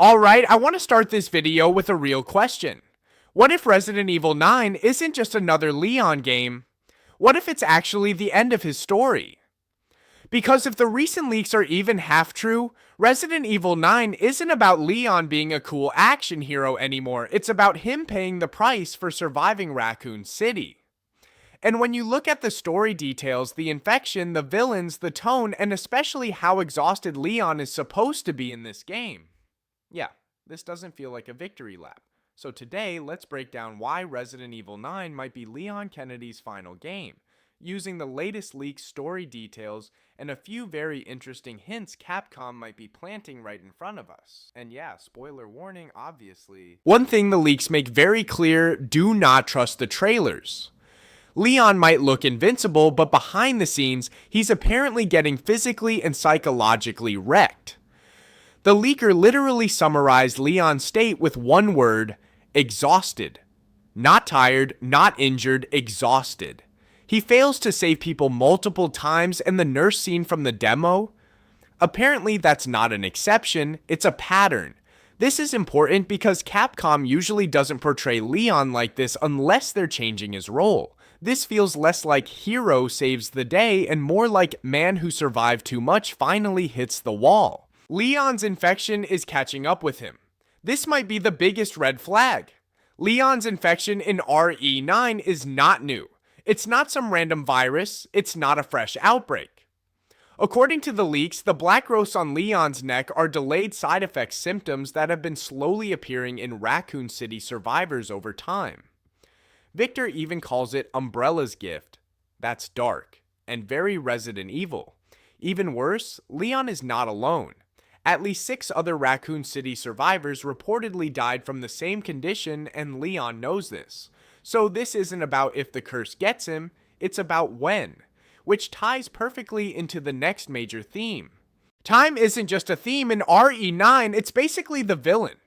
Alright, I want to start this video with a real question. What if Resident Evil 9 isn't just another Leon game? What if it's actually the end of his story? Because if the recent leaks are even half true, Resident Evil 9 isn't about Leon being a cool action hero anymore, it's about him paying the price for surviving Raccoon City. And when you look at the story details, the infection, the villains, the tone, and especially how exhausted Leon is supposed to be in this game, yeah, this doesn't feel like a victory lap. So today, let's break down why Resident Evil 9 might be Leon Kennedy's final game, using the latest leaked story details and a few very interesting hints Capcom might be planting right in front of us. And yeah, spoiler warning, obviously. One thing the leaks make very clear, do not trust the trailers. Leon might look invincible, but behind the scenes, he's apparently getting physically and psychologically wrecked. The leaker literally summarized Leon's state with one word: exhausted. Not tired, not injured, exhausted. He fails to save people multiple times, and the nurse scene from the demo? Apparently that's not an exception, it's a pattern. This is important because Capcom usually doesn't portray Leon like this unless they're changing his role. This feels less like hero saves the day and more like man who survived too much finally hits the wall. Leon's infection is catching up with him. This might be the biggest red flag. Leon's infection in RE9 is not new. It's not some random virus, it's not a fresh outbreak. According to the leaks, the black growths on Leon's neck are delayed side effect symptoms that have been slowly appearing in Raccoon City survivors over time. Victor even calls it Umbrella's gift. That's dark, and very Resident Evil. Even worse, Leon is not alone. At least 6 other Raccoon City survivors reportedly died from the same condition, and Leon knows this. So this isn't about if the curse gets him, it's about when, which ties perfectly into the next major theme. Time isn't just a theme in RE9, it's basically the villain.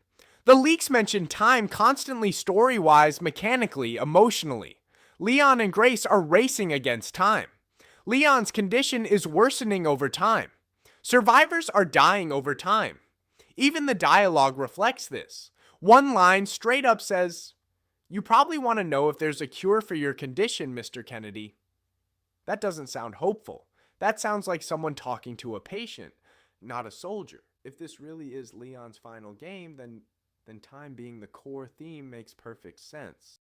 The leaks mention time constantly story-wise, mechanically, emotionally. Leon and Grace are racing against time. Leon's condition is worsening over time. Survivors are dying over time. Even the dialogue reflects this. One line straight up says, "You probably want to know if there's a cure for your condition, Mr. Kennedy." That doesn't sound hopeful. That sounds like someone talking to a patient, not a soldier. If this really is Leon's final game, then time being the core theme makes perfect sense.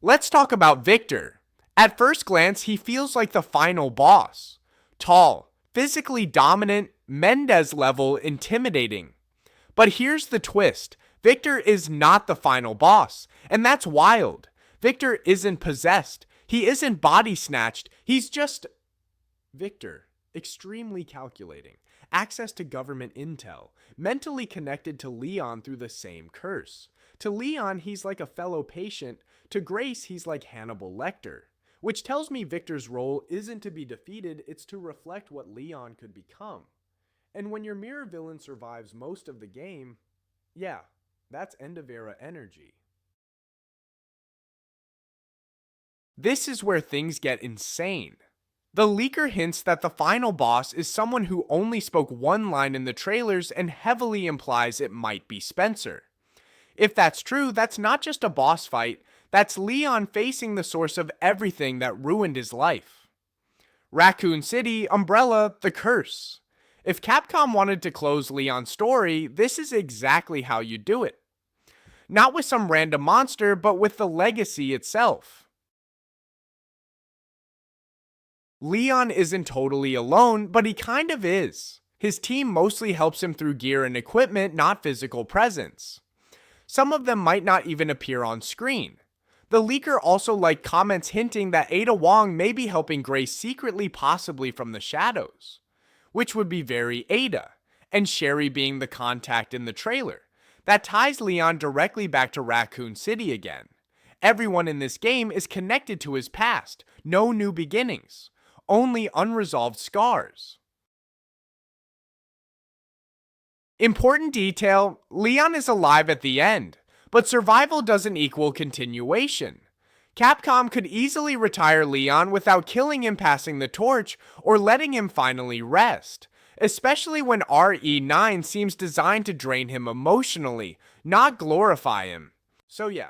Let's talk about Victor. At first glance, he feels like the final boss. Tall, physically dominant, Mendez level intimidating. But here's the twist. Victor is not the final boss, and that's wild. Victor isn't possessed. He isn't body snatched. He's just Victor, extremely calculating, access to government intel, mentally connected to Leon through the same curse. To Leon, he's like a fellow patient. To Grace, he's like Hannibal Lecter. Which tells me Victor's role isn't to be defeated, it's to reflect what Leon could become. And when your mirror villain survives most of the game, yeah, that's end-of-era energy. This is where things get insane. The leaker hints that the final boss is someone who only spoke one line in the trailers and heavily implies it might be Spencer. If that's true, that's not just a boss fight, that's Leon facing the source of everything that ruined his life. Raccoon City, Umbrella, the curse. If Capcom wanted to close Leon's story, this is exactly how you do it. Not with some random monster, but with the legacy itself. Leon isn't totally alone, but he kind of is. His team mostly helps him through gear and equipment, not physical presence. Some of them might not even appear on screen. The leaker also liked comments hinting that Ada Wong may be helping Grace secretly, possibly from the shadows, which would be very Ada, and Sherry being the contact in the trailer. That ties Leon directly back to Raccoon City again. Everyone in this game is connected to his past, no new beginnings, only unresolved scars. Important detail, Leon is alive at the end. But survival doesn't equal continuation. Capcom could easily retire Leon without killing him passing the torch or letting him finally rest. especially when RE9 seems designed to drain him emotionally, not glorify him. So yeah,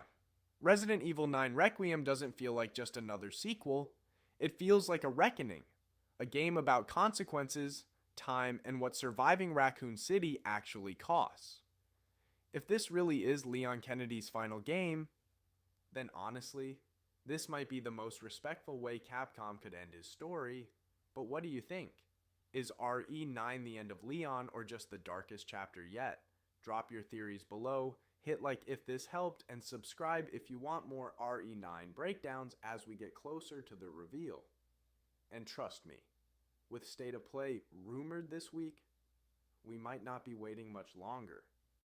Resident Evil 9 Requiem doesn't feel like just another sequel, it feels like a reckoning, a game about consequences, time, and what surviving Raccoon City actually costs. If this really is Leon Kennedy's final game, then honestly, this might be the most respectful way Capcom could end his story. But what do you think? Is RE9 the end of Leon or just the darkest chapter yet? Drop your theories below, hit like if this helped, and subscribe if you want more RE9 breakdowns as we get closer to the reveal. And trust me, with State of Play rumored this week, we might not be waiting much longer.